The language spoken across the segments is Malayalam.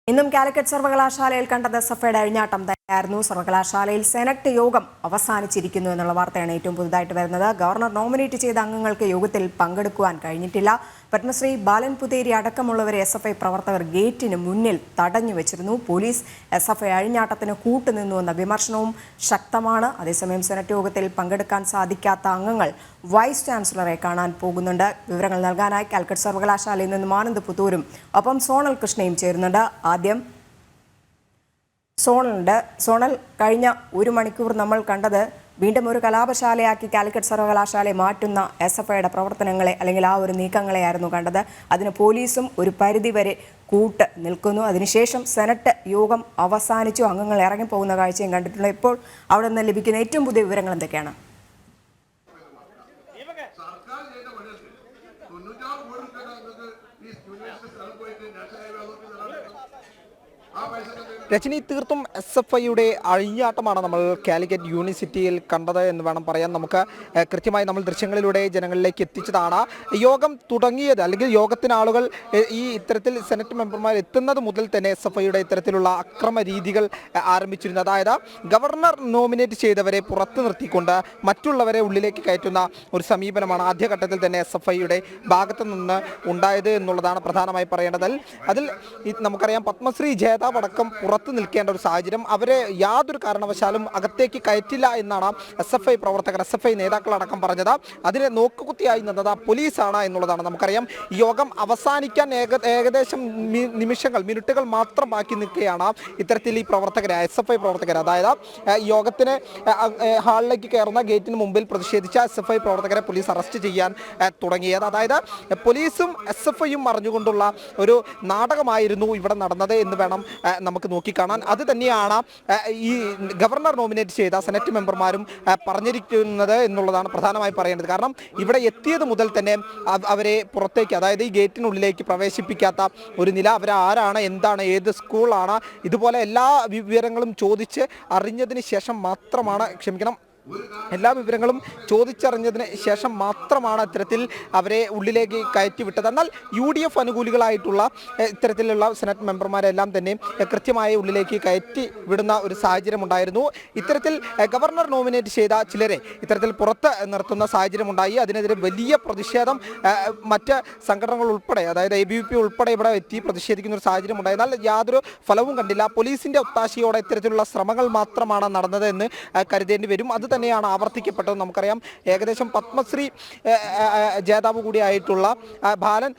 ഇന്നും കാലിക്കറ്റ് സർവകലാശാലയിൽ കണ്ടത് എസ്എഫ്ഐയുടെ അഴിഞ്ഞാട്ടം തന്നെയായിരുന്നു. സർവകലാശാലയിൽ സെനറ്റ് യോഗം അവസാനിച്ചിരിക്കുന്നു എന്നുള്ള വാർത്തയാണ് ഏറ്റവും പുതുതായിട്ട് വരുന്നത്. ഗവർണർ നോമിനേറ്റ് ചെയ്ത അംഗങ്ങൾക്ക് യോഗത്തിൽ പങ്കെടുക്കുവാൻ കഴിഞ്ഞിട്ടില്ല. പത്മശ്രീ ബാലൻ പുതേരി അടക്കമുള്ളവരെ എസ്എഫ്ഐ പ്രവർത്തകർ ഗേറ്റിന് മുന്നിൽ തടഞ്ഞു വെച്ചിരുന്നു. പോലീസ് എസ്എഫ്ഐ അഴിഞ്ഞാട്ടത്തിന് കൂട്ടുനിന്നുവെന്ന വിമർശനവും ശക്തമാണ്. അതേസമയം സെനറ്റ് യോഗത്തിൽ പങ്കെടുക്കാൻ സാധിക്കാത്ത അംഗങ്ങൾ വൈസ് ചാൻസലറെ കാണാൻ പോകുന്നുണ്ട്. വിവരങ്ങൾ നൽകാനായി കാലിക്കറ്റ് സർവകലാശാലയിൽ നിന്നും ആനന്ദ് പുത്തൂരും ഒപ്പം സോണൽ കൃഷ്ണയും ചേരുന്നുണ്ട്. ആദ്യം സോണൽ, കഴിഞ്ഞ ഒരു മണിക്കൂർ നമ്മൾ കണ്ടത് വീണ്ടും ഒരു കലാപശാലയാക്കി കാലിക്കറ്റ് സർവകലാശാലയെ മാറ്റുന്ന എസ്എഫ്ഐയുടെ പ്രവർത്തനങ്ങളെ അല്ലെങ്കിൽ ആ ഒരു നീക്കങ്ങളെയായിരുന്നു കണ്ടത്. അതിന് പോലീസും ഒരു പരിധിവരെ കൂട്ട് നിൽക്കുന്നു. അതിനുശേഷം സെനറ്റ് യോഗം അവസാനിച്ചു, അംഗങ്ങൾ ഇറങ്ങിപ്പോകുന്ന കാഴ്ചയും കണ്ടിട്ടുണ്ട്. ഇപ്പോൾ അവിടെ നിന്ന് ലഭിക്കുന്ന ഏറ്റവും പുതിയ വിവരങ്ങൾ എന്തൊക്കെയാണ്? രജനി, തീർത്തും SFIയുടെ അഴിഞ്ഞാട്ടമാണ് നമ്മൾ കാലിക്കറ്റ് യൂണിവേഴ്സിറ്റിയിൽ കണ്ടത് എന്ന് വേണം പറയാൻ. നമുക്ക് കൃത്യമായി നമ്മൾ ദൃശ്യങ്ങളിലൂടെ ജനങ്ങളിലേക്ക് എത്തിച്ചതാണ്. യോഗം തുടങ്ങിയത് അല്ലെങ്കിൽ യോഗത്തിന് ആളുകൾ ഈ ഇത്തരത്തിൽ സെനറ്റ് മെമ്പർമാർ എത്തുന്നത് മുതൽ തന്നെ SFIയുടെ ഇത്തരത്തിലുള്ള അക്രമ രീതികൾ ആരംഭിച്ചിരുന്നു. അതായത് ഗവർണർ നോമിനേറ്റ് ചെയ്തവരെ പുറത്തു നിർത്തിക്കൊണ്ട് മറ്റുള്ളവരെ ഉള്ളിലേക്ക് കയറ്റുന്ന ഒരു സമീപനമാണ് ആദ്യഘട്ടത്തിൽ തന്നെ SFIയുടെ ഭാഗത്തു നിന്ന് ഉണ്ടായത് എന്നുള്ളതാണ് പ്രധാനമായി പറയേണ്ടത്. അതിൽ നമുക്കറിയാം, പത്മശ്രീ ജേതാവ് അടക്കം പുറത്തു നിൽക്കേണ്ട ഒരു സാഹചര്യം, അവരെ യാതൊരു കാരണവശാലും അകത്തേക്ക് കയറ്റില്ല എന്നാണ് SFI പ്രവർത്തകർ, SFI നേതാക്കളടക്കം പറഞ്ഞത്. അതിനെ നോക്കുകുത്തിയായി നിന്നത് പോലീസാണ് എന്നുള്ളതാണ്. നമുക്കറിയാം, ഈ യോഗം അവസാനിക്കാൻ ഏകദേശം മിനിറ്റുകൾ മാത്രം ബാക്കി നിൽക്കുകയാണ് ഇത്തരത്തിൽ ഈ പ്രവർത്തകരെ, SFI പ്രവർത്തകർ, അതായത് യോഗത്തിന് ഹാളിലേക്ക് കയറുന്ന ഗേറ്റിന് മുമ്പിൽ പ്രതിഷേധിച്ച SFI പ്രവർത്തകരെ പോലീസ് അറസ്റ്റ് ചെയ്യാൻ തുടങ്ങിയത്. അതായത് പോലീസും SFIയും അറിഞ്ഞുകൊണ്ടുള്ള ഒരു നാടകമായിരുന്നു ഇവിടെ നടന്നത് എന്ന് വേണം നമുക്ക് നോക്കിക്കാണാൻ. അത് തന്നെയാണ് ഈ ഗവർണർ നോമിനേറ്റ് ചെയ്ത സെനറ്റ് മെമ്പർമാരും പറഞ്ഞിരിക്കുന്നത് എന്നുള്ളതാണ് പ്രധാനമായി പറയേണ്ടത്. കാരണം ഇവിടെ എത്തിയത് മുതൽ തന്നെ അവരെ പുറത്തേക്ക്, അതായത് ഈ ഗേറ്റിനുള്ളിലേക്ക് പ്രവേശിപ്പിക്കാത്ത ഒരു നില, അവരാരാണ്, എന്താണ്, ഏത് സ്കൂളാണ്, ഇതുപോലെ എല്ലാ വിവരങ്ങളും ചോദിച്ച് അറിഞ്ഞതിന് ശേഷം മാത്രമാണ്, എല്ലാ വിവരങ്ങളും ചോദിച്ചറിഞ്ഞതിന് ശേഷം മാത്രമാണ് ഇത്തരത്തിൽ അവരെ ഉള്ളിലേക്ക് കയറ്റിവിട്ടത്. എന്നാൽ UDF അനുകൂലികളായിട്ടുള്ള ഇത്തരത്തിലുള്ള സെനറ്റ് മെമ്പർമാരെല്ലാം തന്നെ കൃത്യമായി ഉള്ളിലേക്ക് കയറ്റി വിടുന്ന ഒരു സാഹചര്യം ഉണ്ടായിരുന്നു. ഇത്തരത്തിൽ ഗവർണർ നോമിനേറ്റ് ചെയ്ത ചിലരെ ഇത്തരത്തിൽ പുറത്ത് നിർത്തുന്ന സാഹചര്യം ഉണ്ടായി. അതിനെതിരെ വലിയ പ്രതിഷേധം മറ്റ് സംഘടനകൾ ഉൾപ്പെടെ, അതായത് ABVP ഉൾപ്പെടെ ഇവിടെ എത്തി പ്രതിഷേധിക്കുന്ന ഒരു സാഹചര്യം ഉണ്ടായി. എന്നാൽ യാതൊരു ഫലവും കണ്ടില്ല. പോലീസിന്റെ ഒത്താശയോടെ ഇത്തരത്തിലുള്ള ശ്രമങ്ങൾ മാത്രമാണ് നടന്നത് എന്ന് കരുതേണ്ടി വരും. അത് തന്നെയാണ് ആവർത്തിക്കപ്പെട്ടത്. നമുക്കറിയാം, ഏകദേശം പത്മശ്രീ ജേതാവ് കൂടിയായിട്ടുള്ള ബാലൻ,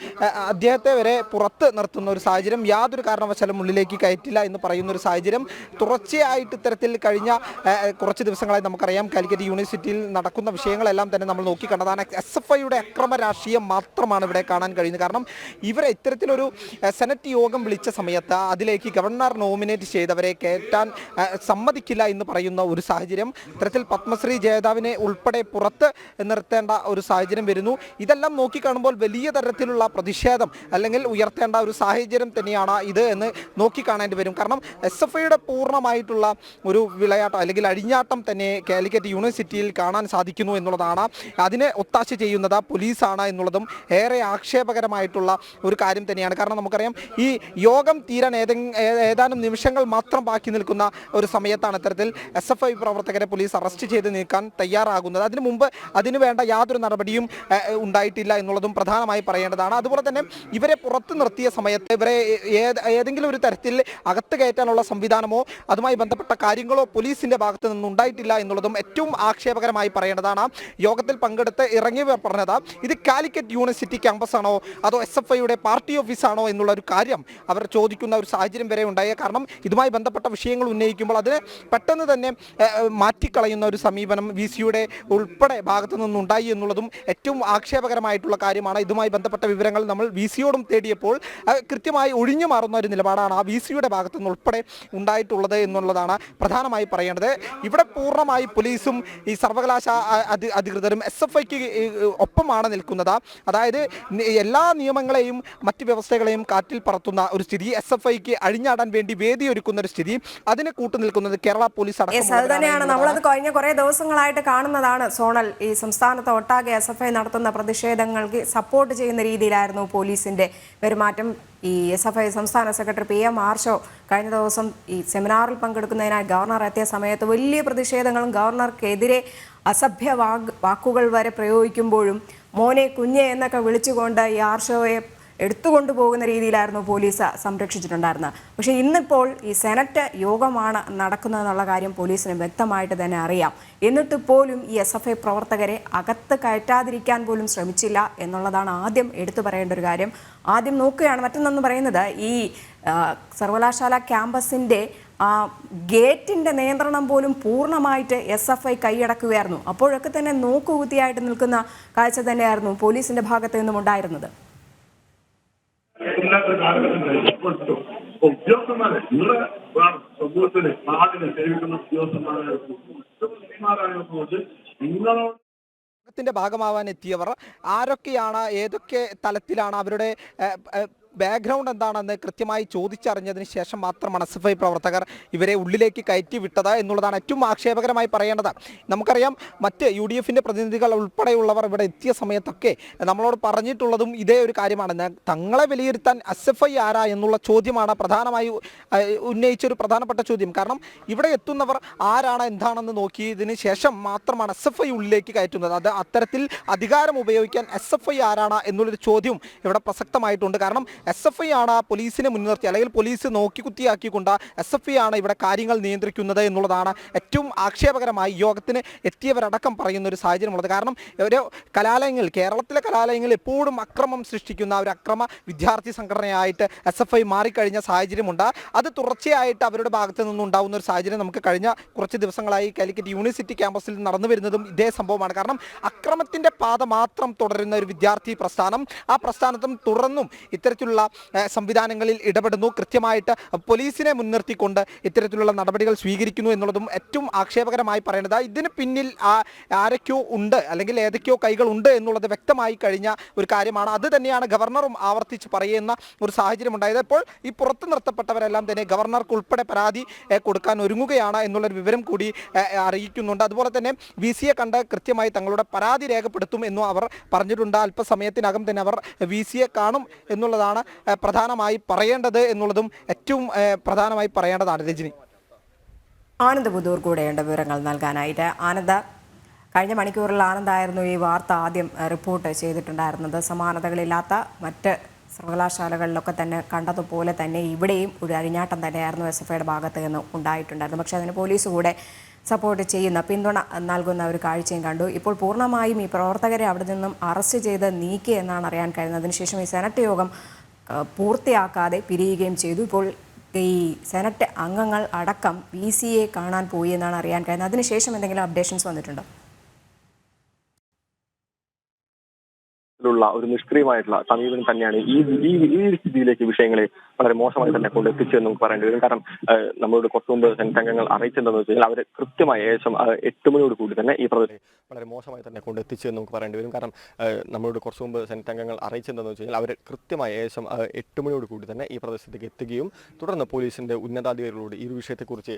അദ്ദേഹത്തെ വരെ പുറത്ത് നിർത്തുന്ന ഒരു സാഹചര്യം, യാതൊരു കാരണവശാലും ഉള്ളിലേക്ക് കയറ്റില്ല എന്ന് പറയുന്ന ഒരു സാഹചര്യം തുടർച്ചയായിട്ട് ഇത്തരത്തിൽ കഴിഞ്ഞ കുറച്ച് ദിവസങ്ങളായി നമുക്കറിയാം കാലിക്കറ്റ് യൂണിവേഴ്സിറ്റിയിൽ നടക്കുന്ന വിഷയങ്ങളെല്ലാം തന്നെ നമ്മൾ നോക്കിക്കണ്ടതാണ്. SFIയുടെ അക്രമ രാഷ്ട്രീയം മാത്രമാണ് ഇവിടെ കാണാൻ കഴിയുന്നത്. കാരണം ഇവരെ ഇത്തരത്തിലൊരു സെനറ്റ് യോഗം വിളിച്ച സമയത്ത് അതിലേക്ക് ഗവർണർ നോമിനേറ്റ് ചെയ്തവരെ കയറ്റാൻ സമ്മതിക്കില്ല എന്ന് പറയുന്ന ഒരു സാഹചര്യം, ഇത്തരത്തിൽ പത്മശ്രീ ജേതാവിനെ ഉൾപ്പെടെ പുറത്ത് നിർത്തേണ്ട ഒരു സാഹചര്യം വരുന്നു. ഇതെല്ലാം നോക്കിക്കാണുമ്പോൾ വലിയ തരത്തിലുള്ള പ്രതിഷേധം അല്ലെങ്കിൽ ഉയർത്തേണ്ട ഒരു സാഹചര്യം തന്നെയാണ് ഇത് എന്ന് നോക്കിക്കാണേണ്ടി വരും. കാരണം SFIയുടെ പൂർണ്ണമായിട്ടുള്ള ഒരു വിളയാട്ടം അല്ലെങ്കിൽ അഴിഞ്ഞാട്ടം തന്നെ കാലിക്കറ്റ് യൂണിവേഴ്സിറ്റിയിൽ കാണാൻ സാധിക്കുന്നു എന്നുള്ളതാണ്. അതിനെ ഒത്താശ ചെയ്യുന്നത് പോലീസാണ് എന്നുള്ളതും ഏറെ ആക്ഷേപകരമായിട്ടുള്ള ഒരു കാര്യം തന്നെയാണ്. കാരണം നമുക്കറിയാം, ഈ യോഗം തീരാൻ ഏതാനും നിമിഷങ്ങൾ മാത്രം ബാക്കി നിൽക്കുന്ന ഒരു സമയത്താണ് ഇത്തരത്തിൽ SFI പ്രവർത്തകരെ പോലീസ് അറസ്റ്റ് ചെയ്ത് നീക്കാൻ തയ്യാറാകുന്നത്. അതിനു മുമ്പ് അതിനു വേണ്ട യാതൊരു നടപടിയും ഉണ്ടായിട്ടില്ല എന്നുള്ളതും പ്രധാനമായി പറയേണ്ടതാണ്. അതുപോലെ തന്നെ ഇവരെ പുറത്തു നിർത്തിയ സമയത്ത് ഇവരെ ഏതെങ്കിലും ഒരു തരത്തിൽ അകത്ത് കയറ്റാനുള്ള സംവിധാനമോ അതുമായി ബന്ധപ്പെട്ട കാര്യങ്ങളോ പോലീസിന്റെ ഭാഗത്ത് നിന്നുണ്ടായിട്ടില്ല എന്നുള്ളതും ഏറ്റവും ആക്ഷേപകരമായി പറയേണ്ടതാണ്. യോഗത്തിൽ പങ്കെടുത്ത് ഇറങ്ങിയവർ പറഞ്ഞത് ഇത് കാലിക്കറ്റ് യൂണിവേഴ്സിറ്റി ക്യാമ്പസാണോ അതോ SFIയുടെ പാർട്ടി ഓഫീസാണോ എന്നുള്ള ഒരു കാര്യം അവർ ചോദിക്കുന്ന ഒരു സാഹചര്യം വരെ ഉണ്ടായ. കാരണം ഇതുമായി ബന്ധപ്പെട്ട വിഷയങ്ങൾ ഉന്നയിക്കുമ്പോൾ അതിനെ പെട്ടെന്ന് തന്നെ മാറ്റിക്കളയുന്ന ഒരു സമീപനം VCയുടെ ഉൾപ്പെടെ ഭാഗത്തു നിന്നുണ്ടായി എന്നുള്ളതും ഏറ്റവും ആക്ഷേപകരമായിട്ടുള്ള കാര്യമാണ്. ഇതുമായി ബന്ധപ്പെട്ട വിവരങ്ങൾ നമ്മൾ VCയോടും തേടിയപ്പോൾ കൃത്യമായി ഒഴിഞ്ഞു മാറുന്ന ഒരു നിലപാടാണ് ആ VCയുടെ ഭാഗത്തു നിന്ന് ഉൾപ്പെടെ ഉണ്ടായിട്ടുള്ളത് എന്നുള്ളതാണ് പ്രധാനമായി പറയേണ്ടത്. ഇവിടെ പൂർണ്ണമായി പോലീസും ഈ സർവകലാശാല അധികൃതരും SFIക്ക് ഒപ്പമാണ് നിൽക്കുന്നത്. അതായത് എല്ലാ നിയമങ്ങളെയും മറ്റ് വ്യവസ്ഥകളെയും കാറ്റിൽ പറത്തുന്ന ഒരു സ്ഥിതി, SFIക്ക് അഴിഞ്ഞാടാൻ വേണ്ടി വേദിയൊരുക്കുന്ന ഒരു സ്ഥിതി, അതിനെ കൂട്ടുനിൽക്കുന്നത് കേരള പോലീസ് അടക്കം. നമ്മളത് കഴിഞ്ഞ കുറെ കുറേ ദിവസങ്ങളായിട്ട് കാണുന്നതാണ് സോണൽ ഈ സംസ്ഥാനത്ത് ഒട്ടാകെ SFI നടത്തുന്ന പ്രതിഷേധങ്ങൾക്ക് സപ്പോർട്ട് ചെയ്യുന്ന രീതിയിലായിരുന്നു പോലീസിന്റെ പെരുമാറ്റം. ഈ SFI സംസ്ഥാന സെക്രട്ടറി PM ആർഷോ കഴിഞ്ഞ ദിവസം ഈ സെമിനാറിൽ പങ്കെടുക്കുന്നതിനായി ഗവർണർ എത്തിയ സമയത്ത് വലിയ പ്രതിഷേധങ്ങളും ഗവർണർക്കെതിരെ അസഭ്യ വാക്കുകൾ വരെ പ്രയോഗിക്കുമ്പോഴും മോനെ കുഞ്ഞെ എന്നൊക്കെ വിളിച്ചുകൊണ്ട് ഈ ആർഷോയെ എടുത്തുകൊണ്ടുപോകുന്ന രീതിയിലായിരുന്നു പോലീസ് സംരക്ഷിച്ചിട്ടുണ്ടായിരുന്നത്. പക്ഷേ ഇന്നിപ്പോൾ ഈ സെനറ്റ് യോഗമാണ് നടക്കുന്നതെന്നുള്ള കാര്യം പോലീസിന് വ്യക്തമായിട്ട് തന്നെ അറിയാം. എന്നിട്ട് പോലും ഈ SFI പ്രവർത്തകരെ അകത്ത് കയറ്റാതിരിക്കാൻ പോലും ശ്രമിച്ചില്ല എന്നുള്ളതാണ് ആദ്യം എടുത്തു പറയേണ്ട ഒരു കാര്യം. ആദ്യം നോക്കുകയാണ്. മറ്റൊന്നെന്ന് പറയുന്നത് ഈ സർവകലാശാല ക്യാമ്പസിൻ്റെ ഗേറ്റിൻ്റെ നിയന്ത്രണം പോലും പൂർണ്ണമായിട്ട് SFI കൈയടക്കുകയായിരുന്നു. അപ്പോഴൊക്കെ തന്നെ നോക്കുകുത്തിയായിട്ട് നിൽക്കുന്ന കാഴ്ച തന്നെയായിരുന്നു പോലീസിൻ്റെ ഭാഗത്ത് നിന്നും ഉണ്ടായിരുന്നത്. ഉദ്യോഗസ്ഥന്മാരെ നിങ്ങളെ സമൂഹത്തിന് നാടിനെ സേവിക്കുന്ന ഉദ്യോഗസ്ഥന്മാരെ നിങ്ങളോട് ഭാഗമാവാൻ എത്തിയവർ ആരൊക്കെയാണ്, ഏതൊക്കെ തലത്തിലാണ്, അവരുടെ ബാക്ക്ഗ്രൗണ്ട് എന്താണെന്ന് കൃത്യമായി ചോദിച്ചറിഞ്ഞതിന് ശേഷം മാത്രമാണ് SFI പ്രവർത്തകർ ഇവരെ ഉള്ളിലേക്ക് കയറ്റി വിട്ടത് എന്നുള്ളതാണ് ഏറ്റവും ആക്ഷേപകരമായി പറയേണ്ടത്. നമുക്കറിയാം മറ്റ് UDFൻ്റെ പ്രതിനിധികൾ ഉൾപ്പെടെയുള്ളവർ ഇവിടെ എത്തിയ സമയത്തൊക്കെ നമ്മളോട് പറഞ്ഞിട്ടുള്ളതും ഇതേ ഒരു കാര്യമാണ്. തങ്ങളെ വിലയിരുത്താൻ SFI ആരാ എന്നുള്ള ചോദ്യമാണ് പ്രധാനമായി ഉന്നയിച്ചൊരു പ്രധാനപ്പെട്ട ചോദ്യം. കാരണം ഇവിടെ എത്തുന്നവർ ആരാണ് എന്താണെന്ന് നോക്കിയതിന് ശേഷം മാത്രമാണ് SFI ഉള്ളിലേക്ക് കയറ്റുന്നത്. അത് അത്തരത്തിൽ അധികാരം ഉപയോഗിക്കാൻ SFI ആരാണ് എന്നുള്ളൊരു ചോദ്യം ഇവിടെ പ്രസക്തമായിട്ടുണ്ട്. കാരണം SFI ആണ് പോലീസിനെ മുൻനിർത്തി അല്ലെങ്കിൽ പോലീസ് നോക്കിക്കുത്തിയാക്കിക്കൊണ്ട് SFI ആണ് ഇവിടെ കാര്യങ്ങൾ നിയന്ത്രിക്കുന്നത് എന്നുള്ളതാണ് ഏറ്റവും ആക്ഷേപകരമായി യോഗത്തിന് എത്തിയവരടക്കം പറയുന്ന ഒരു സാഹചര്യമുള്ളത്. കാരണം ഒരു കലാലയങ്ങൾ, കേരളത്തിലെ കലാലയങ്ങൾ എപ്പോഴും അക്രമം സൃഷ്ടിക്കുന്ന ഒരു അക്രമ വിദ്യാർത്ഥി സംഘടനയായിട്ട് SFI മാറിക്കഴിഞ്ഞ സാഹചര്യമുണ്ട്. അത് തുടർച്ചയായിട്ട് അവരുടെ ഭാഗത്തു നിന്നുണ്ടാകുന്ന ഒരു സാഹചര്യം നമുക്ക് കഴിഞ്ഞ കുറച്ച് ദിവസങ്ങളായി കാലിക്കറ്റ് യൂണിവേഴ്സിറ്റി ക്യാമ്പസിൽ നടന്നു വരുന്നതും ഇതേ സംഭവമാണ്. കാരണം അക്രമത്തിൻ്റെ പാത മാത്രം തുടരുന്ന ഒരു വിദ്യാർത്ഥി പ്രസ്ഥാനം, ആ പ്രസ്ഥാനത്തും തുടർന്നും ഇത്തരത്തിലുള്ള സംവിധാനങ്ങളിൽ ഇടപെടുന്നു, കൃത്യമായിട്ട് പോലീസിനെ മുൻനിർത്തിക്കൊണ്ട് ഇത്തരത്തിലുള്ള നടപടികൾ സ്വീകരിക്കുന്നു എന്നുള്ളതും ഏറ്റവും ആക്ഷേപകരമായി പറയേണ്ടത്. ഇതിന് പിന്നിൽ ആരൊക്കെയോ ഉണ്ട് അല്ലെങ്കിൽ ഏതൊക്കെയോ കൈകൾ ഉണ്ട് എന്നുള്ളത് വ്യക്തമായി കഴിഞ്ഞ ഒരു കാര്യമാണ്. അത് തന്നെയാണ് ഗവർണറും ആവർത്തിച്ച് പറയുന്ന ഒരു സാഹചര്യം ഉണ്ടായത്. ഇപ്പോൾ ഈ പുറത്തു നിർത്തപ്പെട്ടവരെല്ലാം തന്നെ ഗവർണർക്ക് ഉൾപ്പെടെ പരാതി കൊടുക്കാൻ ഒരുങ്ങുകയാണ് എന്നുള്ളൊരു വിവരം കൂടി അറിയിക്കുന്നുണ്ട്. അതുപോലെ തന്നെ VC കണ്ട് കൃത്യമായി തങ്ങളുടെ പരാതി രേഖപ്പെടുത്തും എന്നും അവർ പറഞ്ഞിട്ടുണ്ട്. അല്പസമയത്തിനകം തന്നെ അവർ VC കാണും എന്നുള്ളതാണ് പ്രധാനമായി പറയേണ്ടത് എന്നുള്ളതും ഏറ്റവും പ്രധാനമായി പറയേണ്ടതാണ്. രജനി, ആനന്ദ് പുതൂർ കൂടെയുണ്ട് വിവരങ്ങൾ നൽകാനായിട്ട്. ആനന്ദ്, കഴിഞ്ഞ മണിക്കൂറിൽ ആനന്ദായിരുന്നു ഈ വാർത്ത ആദ്യം റിപ്പോർട്ട് ചെയ്തിട്ടുണ്ടായിരുന്നത്. സമാനതകളില്ലാത്ത മറ്റ് സർവകലാശാലകളിലൊക്കെ തന്നെ കണ്ടതുപോലെ തന്നെ ഇവിടെയും ഒരു അഴിഞ്ഞാട്ടം തന്നെയായിരുന്നു SFIയുടെ ഭാഗത്ത് നിന്ന് ഉണ്ടായിട്ടുണ്ടായിരുന്നു. പക്ഷേ അതിന് പോലീസ് കൂടെ സപ്പോർട്ട് ചെയ്യുന്ന, പിന്തുണ നൽകുന്ന ഒരു കാഴ്ചയും കണ്ടു. ഇപ്പോൾ പൂർണ്ണമായും ഈ പ്രവർത്തകരെ അവിടെ നിന്നും അറസ്റ്റ് ചെയ്ത് നീക്കി എന്നാണ് അറിയാൻ കഴിയുന്നത്. അതിനുശേഷം ഈ സെനറ്റ് യോഗം പൂർത്തിയാക്കാതെ പിരിയുകയും ചെയ്തു. ഇപ്പോൾ ഈ സെനറ്റ് അംഗങ്ങൾ അടക്കം VCയെ കാണാൻ പോയി എന്നാണ് അറിയാൻ കഴിയുന്നത്. അതിനുശേഷം എന്തെങ്കിലും അപ്ഡേഷൻസ് വന്നിട്ടുണ്ടോ? ഒരു നിഷ്ക്രിയമായിട്ടുള്ള സമീപനം തന്നെയാണ് ഈ സ്ഥിതിയിലേക്ക് വിഷയങ്ങളെ വളരെ മോശമായി തന്നെ കൊണ്ട് എത്തിച്ചെന്ന് നമുക്ക് പറയേണ്ടി വരും. കാരണം നമ്മളോട് കുറച്ചു മുമ്പ് സെനറ്റ് അംഗങ്ങൾ അറിയിച്ചെന്താണെന്ന് വെച്ച് കഴിഞ്ഞാൽ അവർ കൃത്യമായി ഏകദേശം 8 മണിയോട് കൂടി തന്നെ ഈ പ്രദേശം വളരെ മോശമായി തന്നെ കൊണ്ട് എത്തിച്ചെന്ന് നമുക്ക് പറയേണ്ടി വരും. കാരണം നമ്മളോട് കുറച്ചു മുമ്പ് സെനറ്റ് അംഗങ്ങൾ അറിയിച്ചെന്താണെന്ന് വെച്ച് കഴിഞ്ഞാൽ അവർ കൃത്യമായി ഏകദേശം 8 മണിയോട് കൂടി തന്നെ ഈ പ്രദേശത്തേക്ക് എത്തുകയും തുടർന്ന് പോലീസിന്റെ ഉന്നതാധികാരികളോട് ഈ ഒരു വിഷയത്തെക്കുറിച്ച്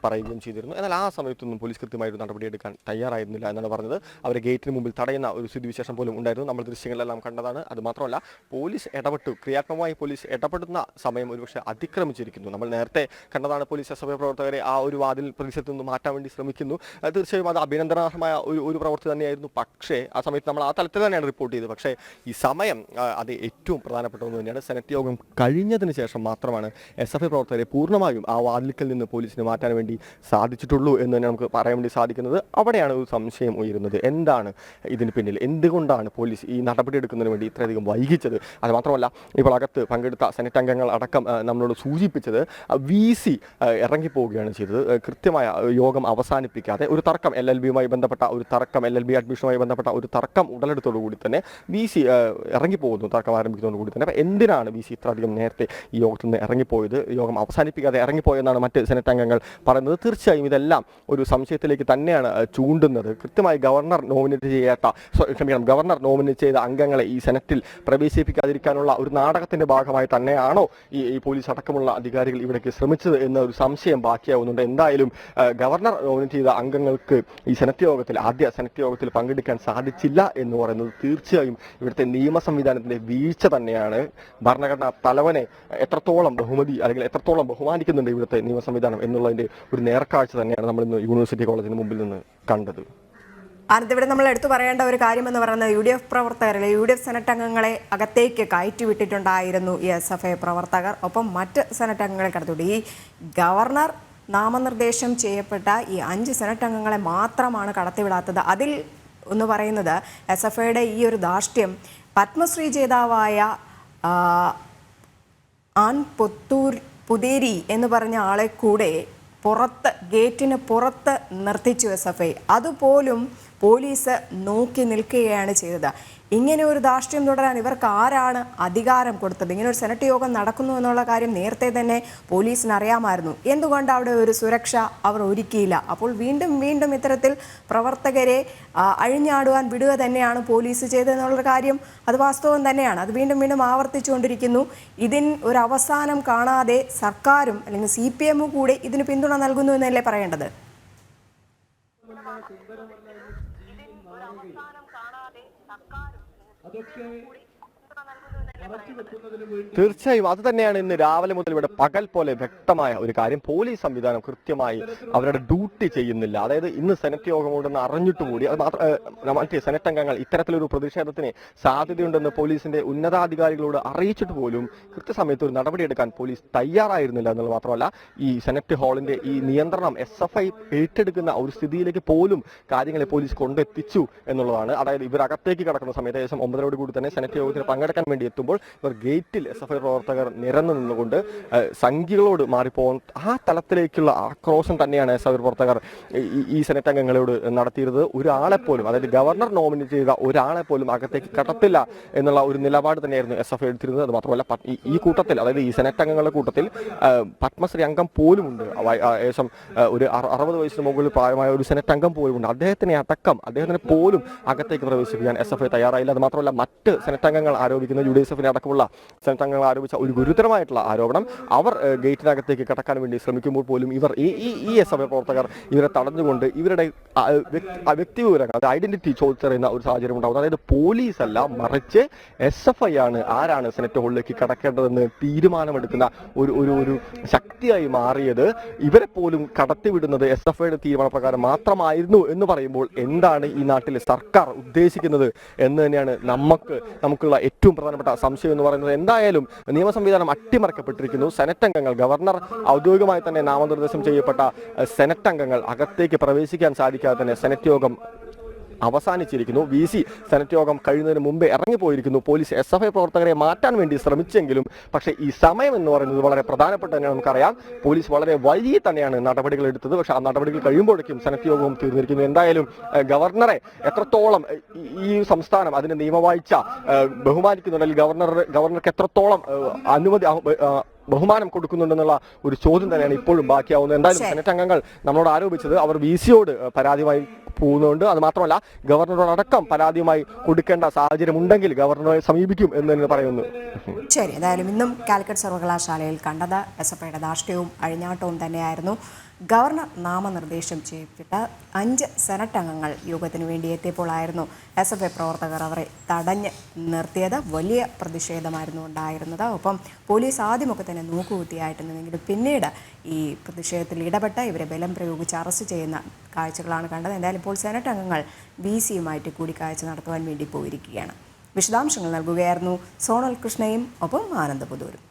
പറയുകയും ചെയ്തിരുന്നു. എന്നാൽ ആ സമയത്തൊന്നും പോലീസ് കൃത്യമായിട്ട് നടപടിയെടുക്കാൻ തയ്യാറായിരുന്നില്ല എന്നാണ് പറഞ്ഞത്. അവരെ ഗേറ്റിന് മുമ്പിൽ തടയുന്ന ഒരു സ്ഥിതിവിശേഷം പോലും ഉണ്ടായിരുന്നു. നമ്മൾ ദൃശ്യങ്ങളെല്ലാം കണ്ടതാണ്. അതുമാത്രമല്ല, പോലീസ് ഇടപെട്ടു, ക്രിയാത്മകമായി പോലീസ് ഇടപെടുന്ന സമയം ഒരുപക്ഷെ അതിക്രമിച്ചിരിക്കുന്നു. നമ്മൾ നേരത്തെ കണ്ടതാണ് പോലീസ് SFI പ്രവർത്തകരെ ആ ഒരു വാതിൽ പ്രതിഷേധത്തിൽ നിന്ന് മാറ്റാൻ വേണ്ടി ശ്രമിക്കുന്നു. തീർച്ചയായും അത് അഭിനന്ദനാർഹമായ ഒരു പ്രവൃത്തി തന്നെയായിരുന്നു. പക്ഷേ ആ സമയത്ത് നമ്മൾ ആ തലത്തിൽ തന്നെയാണ് റിപ്പോർട്ട് ചെയ്തത്. പക്ഷേ ഈ സമയം അത് ഏറ്റവും പ്രധാനപ്പെട്ട ഒന്ന് തന്നെയാണ്. സെനറ്റ് യോഗം കഴിഞ്ഞതിന് ശേഷം മാത്രമാണ് SFI പ്രവർത്തകരെ പൂർണ്ണമായും ആ വാതിൽക്കൽ നിന്ന് പോലീസിന് മാറ്റാൻ വേണ്ടി സാധിച്ചിട്ടുള്ളൂ എന്ന് തന്നെ നമുക്ക് പറയാൻ വേണ്ടി സാധിക്കുന്നത്. അവിടെയാണ് ഒരു സംശയം ഉയരുന്നത്. എന്താണ് ഇതിന് പിന്നിൽ? എന്തുകൊണ്ടാണ് പോലീസ് ഈ നടപടി എടുക്കുന്നതിന് വേണ്ടി ഇത്രയധികം വൈകിച്ചത്? അത് മാത്രമല്ല, ഇപ്പോൾ അകത്ത് പങ്കെടുത്ത സെനറ്റ് അംഗങ്ങൾ അടക്കം നമ്മളോട് സൂചിപ്പിച്ചത് VC ഇറങ്ങിപ്പോവുകയാണ് ചെയ്തത്. കൃത്യമായ യോഗം അവസാനിപ്പിക്കാതെ ഒരു തർക്കം, LLBയുമായി ബന്ധപ്പെട്ട ഒരു തർക്കം, LLB അഡ്മിഷനുമായി ബന്ധപ്പെട്ട ഒരു തർക്കം ഉടലെടുത്തോടുകൂടി തന്നെ VC ഇറങ്ങിപ്പോകുന്നു. തർക്കം ആരംഭിക്കുന്നതോടുകൂടി തന്നെ. അപ്പോൾ എന്തിനാണ് VC ഇത്രയധികം നേരത്തെ ഈ യോഗത്തിൽ നിന്ന് ഇറങ്ങിപ്പോയത്? യോഗം അവസാനിപ്പിക്കാതെ ഇറങ്ങിപ്പോയെന്നാണ് മറ്റ് സെനറ്റ് അംഗങ്ങൾ പറയുന്നത്. തീർച്ചയായും ഇതെല്ലാം ഒരു സംശയത്തിലേക്ക് തന്നെയാണ് ചൂണ്ടുന്നത്. കൃത്യമായി ഗവർണർ നോമിനേറ്റ് ചെയ്ത അംഗങ്ങൾ അംഗങ്ങളെ ഈ സെനറ്റിൽ പ്രവേശിപ്പിക്കാതിരിക്കാനുള്ള ഒരു നാടകത്തിന്റെ ഭാഗമായി തന്നെയാണോ ഈ പോലീസ് അടക്കമുള്ള അധികാരികൾ ഇവിടേക്ക് ശ്രമിച്ചത് എന്ന ഒരു സംശയം ബാക്കിയാവുന്നുണ്ട്. എന്തായാലും ഗവർണർ നോമിനേറ്റ് ചെയ്ത അംഗങ്ങൾക്ക് ഈ ആദ്യ സെനറ്റ് യോഗത്തിൽ പങ്കെടുക്കാൻ സാധിച്ചില്ല എന്ന് പറയുന്നത് തീർച്ചയായും ഇവിടുത്തെ നിയമ സംവിധാനത്തിന്റെ വീഴ്ച തന്നെയാണ്. ഭരണഘടനാ തലവനെ എത്രത്തോളം അല്ലെങ്കിൽ എത്രത്തോളം ബഹുമാനിക്കുന്നുണ്ട് ഇവിടുത്തെ നിയമ സംവിധാനം എന്നുള്ളതിന്റെ ഒരു നേർക്കാഴ്ച തന്നെയാണ് നമ്മൾ ഇന്ന് യൂണിവേഴ്സിറ്റി കോളേജിന് മുമ്പിൽ നിന്ന് കണ്ടത്. ഇവിടെ നമ്മൾ എടുത്തു പറയേണ്ട ഒരു കാര്യം എന്ന് പറയുന്നത് UDF പ്രവർത്തകർ, UDF സെനറ്റ് അംഗങ്ങളെ അകത്തേക്ക് കയറ്റിവിട്ടിട്ടുണ്ടായിരുന്നു ഈ SFI പ്രവർത്തകർ. ഒപ്പം മറ്റ് സെനറ്റ് അംഗങ്ങളെ കടത്തിവിട്ടു. ഈ ഗവർണർ നാമനിർദ്ദേശം ചെയ്യപ്പെട്ട ഈ 5 സെനറ്റ് അംഗങ്ങളെ മാത്രമാണ് കടത്തിവിടാത്തത്. അതിൽ എന്ന് പറയുന്നത് SFIയുടെ ഈ ഒരു ധാർഷ്ട്യം പത്മശ്രീ ജേതാവായ ആൻ പുതേരി എന്ന് പറഞ്ഞ ആളെ കൂടെ ഗേറ്റിന് പുറത്ത് നിർത്തിച്ചു SFI. അതുപോലും പോലീസ് നോക്കി നിൽക്കുകയാണ് ചെയ്തത്. ഇങ്ങനെ ഒരു ധാർഷ്ട്യം തുടരാൻ ഇവർക്ക് ആരാണ് അധികാരം കൊടുത്തത്? ഇങ്ങനെ ഒരു സെനറ്റ് യോഗം നടക്കുന്നു എന്നുള്ള കാര്യം നേരത്തെ തന്നെ പോലീസിന് അറിയാമായിരുന്നു. എന്തുകൊണ്ട് അവിടെ ഒരു സുരക്ഷ അവർ ഒരുക്കിയില്ല? അപ്പോൾ വീണ്ടും ഇത്തരത്തിൽ പ്രവർത്തകരെ അഴിഞ്ഞാടുവാൻ വിടുക തന്നെയാണ് പോലീസ് ചെയ്തതെന്നുള്ള കാര്യം അത് വാസ്തവം തന്നെയാണ്. അത് വീണ്ടും ആവർത്തിച്ചുകൊണ്ടിരിക്കുന്നു. ഇതിന് ഒരു അവസാനം കാണാതെ സർക്കാരും അല്ലെങ്കിൽ CPM കൂടെ ഇതിന് പിന്തുണ നൽകുന്നു എന്നല്ലേ പറയേണ്ടത്? തീർച്ചയായും അത് തന്നെയാണ് ഇന്ന് രാവിലെ മുതൽ ഇവിടെ പകൽ പോലെ വ്യക്തമായ ഒരു കാര്യം. പോലീസ് സംവിധാനം കൃത്യമായി അവരുടെ ഡ്യൂട്ടി ചെയ്യുന്നില്ല. അതായത് ഇന്ന് സെനറ്റ് യോഗമുണ്ടെന്ന് അറിഞ്ഞിട്ട് കൂടി മറ്റേ സെനറ്റ് അംഗങ്ങൾ ഇത്തരത്തിലൊരു പ്രതിഷേധത്തിന് സാധ്യതയുണ്ടെന്ന് പോലീസിന്റെ ഉന്നതാധികാരികളോട് അറിയിച്ചിട്ട് പോലും കൃത്യസമയത്ത് ഒരു നടപടിയെടുക്കാൻ പോലീസ് തയ്യാറായിരുന്നില്ല എന്നുള്ളത് മാത്രമല്ല, ഈ സെനറ്റ് ഹാളിന്റെ ഈ നിയന്ത്രണം SFI ഏറ്റെടുക്കുന്ന ഒരു സ്ഥിതിയിലേക്ക് പോലും കാര്യങ്ങളെ പോലീസ് കൊണ്ടെത്തിച്ചു എന്നുള്ളതാണ്. അതായത് ഇവരകത്തേക്ക് കടക്കുന്ന സമയത്ത് ഏകദേശം 9:00 കൂടി തന്നെ സെനറ്റ് യോഗത്തിന് പങ്കെടുക്കാൻ വേണ്ടി എത്തുമ്പോൾ ഇവർ ഗേറ്റിൽ SFI പ്രവർത്തകർ നിരന്നു നിന്നുകൊണ്ട് സംഖ്യകളോട് മാറിപ്പോകും ആ തലത്തിലേക്കുള്ള ആക്രോശം തന്നെയാണ് SFI പ്രവർത്തകർ ഈ സെനറ്റ് അംഗങ്ങളോട് നടത്തിയിരുന്നത്. ഒരാളെ പോലും, അതായത് ഗവർണർ നോമിനേറ്റ് ചെയ്ത ഒരാളെ പോലും അകത്തേക്ക് കടത്തില്ല എന്നുള്ള ഒരു നിലപാട് തന്നെയായിരുന്നു SFI എടുത്തിരുന്നത്. അത് മാത്രമല്ല ഈ കൂട്ടത്തിൽ, അതായത് ഈ സെനറ്റ് അംഗങ്ങളുടെ കൂട്ടത്തിൽ പത്മശ്രീ അംഗം പോലും ഉണ്ട്. ഏകദേശം ഒരു 60 വയസ്സിന് മുകളിൽ പ്രായമായ ഒരു സെനറ്റ് അംഗം പോലും ഉണ്ട്. അദ്ദേഹത്തിനെ പോലും അകത്തേക്ക് പ്രവേശിപ്പിക്കാൻ SFI തയ്യാറായില്ല. അത് മാത്രമല്ല മറ്റ് സെനറ്റ് അംഗങ്ങൾ ആരോപിക്കുന്ന UDF അടക്കമുള്ള സെനറ്റ് അംഗങ്ങൾ ആരോപിച്ച ഒരു ഗുരുതരമായിട്ടുള്ള ആരോപണം, അവർ ഗേറ്റിനകത്തേക്ക് കടക്കാൻ വേണ്ടി ശ്രമിക്കുമ്പോൾ പോലും ഇവർ ഈ SFI പ്രവർത്തകർ ഇവരെ തടഞ്ഞുകൊണ്ട് ഇവരുടെ വ്യക്തിവിവരങ്ങൾ, അത് ഐഡന്റിറ്റി ചോദിച്ചറിയുന്ന ഒരു സാഹചര്യം ഉണ്ടാകുന്നത്. അതായത് പോലീസ് അല്ല, മറിച്ച് SFI ആണ് ആരാണ് സെനറ്റ് ഹാളിലേക്ക് കടക്കേണ്ടതെന്ന് തീരുമാനമെടുക്കുന്ന ഒരു ശക്തിയായി മാറിയത്. ഇവരെ പോലും കടത്തിവിടുന്നത് SFIയുടെ തീരുമാനപ്രകാരം മാത്രമായിരുന്നു എന്ന് പറയുമ്പോൾ എന്താണ് ഈ നാട്ടിലെ സർക്കാർ ഉദ്ദേശിക്കുന്നത് എന്ന് തന്നെയാണ് നമുക്കുള്ള ഏറ്റവും പ്രധാനപ്പെട്ട സംശയം എന്ന് പറയുന്നത്. എന്തായാലും നിയമ സംവിധാനം അട്ടിമറിക്കപ്പെട്ടിരിക്കുന്നു. സെനറ്റ് അംഗങ്ങൾ, ഗവർണർ ഔദ്യോഗികമായി തന്നെ നാമനിർദ്ദേശം ചെയ്യപ്പെട്ട സെനറ്റ് അംഗങ്ങൾ അകത്തേക്ക് പ്രവേശിക്കാൻ സാധിക്കാതെ തന്നെ സെനറ്റ് യോഗം അവസാനിച്ചിരിക്കുന്നു. VC സെനറ്റ് യോഗം കഴിയുന്നതിന് മുമ്പേ ഇറങ്ങിപ്പോയിരിക്കുന്നു. പോലീസ് SFI പ്രവർത്തകരെ മാറ്റാൻ വേണ്ടി ശ്രമിച്ചെങ്കിലും പക്ഷേ ഈ സമയം എന്ന് പറയുന്നത് വളരെ പ്രധാനപ്പെട്ട തന്നെയാണ്. നമുക്കറിയാം പോലീസ് വളരെ വലിയ തന്നെയാണ് നടപടികൾ എടുത്തത്. പക്ഷേ ആ നടപടികൾ കഴിയുമ്പോഴേക്കും സെനറ്റ് യോഗവും തീർന്നിരിക്കുന്നു. എന്തായാലും ഗവർണറെ എത്രത്തോളം ഈ സംസ്ഥാനം അതിന്റെ നിയമവാഴ്ച ബഹുമാനിക്കുന്നുണ്ടെങ്കിൽ ഗവർണർക്ക് എത്രത്തോളം ബഹുമാനം കൊടുക്കുന്നുണ്ടെന്നുള്ള ഒരു ചോദ്യം തന്നെയാണ് ഇപ്പോഴും ബാക്കിയാവുന്നത്. എന്തായാലും സെനറ്റ് അംഗങ്ങൾ നമ്മളോട് ആരോപിച്ചത് അവർ VCയോട് പരാതിയുമായി പോകുന്നുണ്ട്. അത് മാത്രമല്ല ഗവർണറോടക്കം പരാതിയുമായി കൊടുക്കേണ്ട സാഹചര്യം ഉണ്ടെങ്കിൽ ഗവർണറെ സമീപിക്കും എന്ന് തന്നെ പറയുന്നു. ശരി, എന്തായാലും ഇന്നും കാലിക്കറ്റ് സർവകലാശാലയിൽ കണ്ടത് SFIയുടെ ധാർഷ്ട്യവും അഴിഞ്ഞാട്ടവും തന്നെയായിരുന്നു. ഗവർണർ നാമനിർദ്ദേശം ചെയ്യപ്പെട്ട 5 സെനറ്റ് അംഗങ്ങൾ യോഗത്തിന് വേണ്ടി എത്തിയപ്പോഴായിരുന്നു SFI പ്രവർത്തകർ അവരെ തടഞ്ഞ് നിർത്തിയത്. വലിയ പ്രതിഷേധമായിരുന്നു ഉണ്ടായിരുന്നത്. ഒപ്പം പോലീസ് ആദ്യമൊക്കെ തന്നെ നോക്കുകുത്തിയായിട്ടുണ്ടെങ്കിലും പിന്നീട് ഈ പ്രതിഷേധത്തിൽ ഇടപെട്ട് ഇവരെ ബലം പ്രയോഗിച്ച് അറസ്റ്റ് ചെയ്യുന്ന കാഴ്ചകളാണ് കണ്ടത്. എന്തായാലും ഇപ്പോൾ സെനറ്റ് അംഗങ്ങൾ VCയുമായിട്ട് കൂടിക്കാഴ്ച നടത്തുവാൻ വേണ്ടി പോയിരിക്കുകയാണ്. വിശദാംശങ്ങൾ നൽകുകയായിരുന്നു സോണൽ കൃഷ്ണയും ഒപ്പം ആനന്ദപുതൂരും.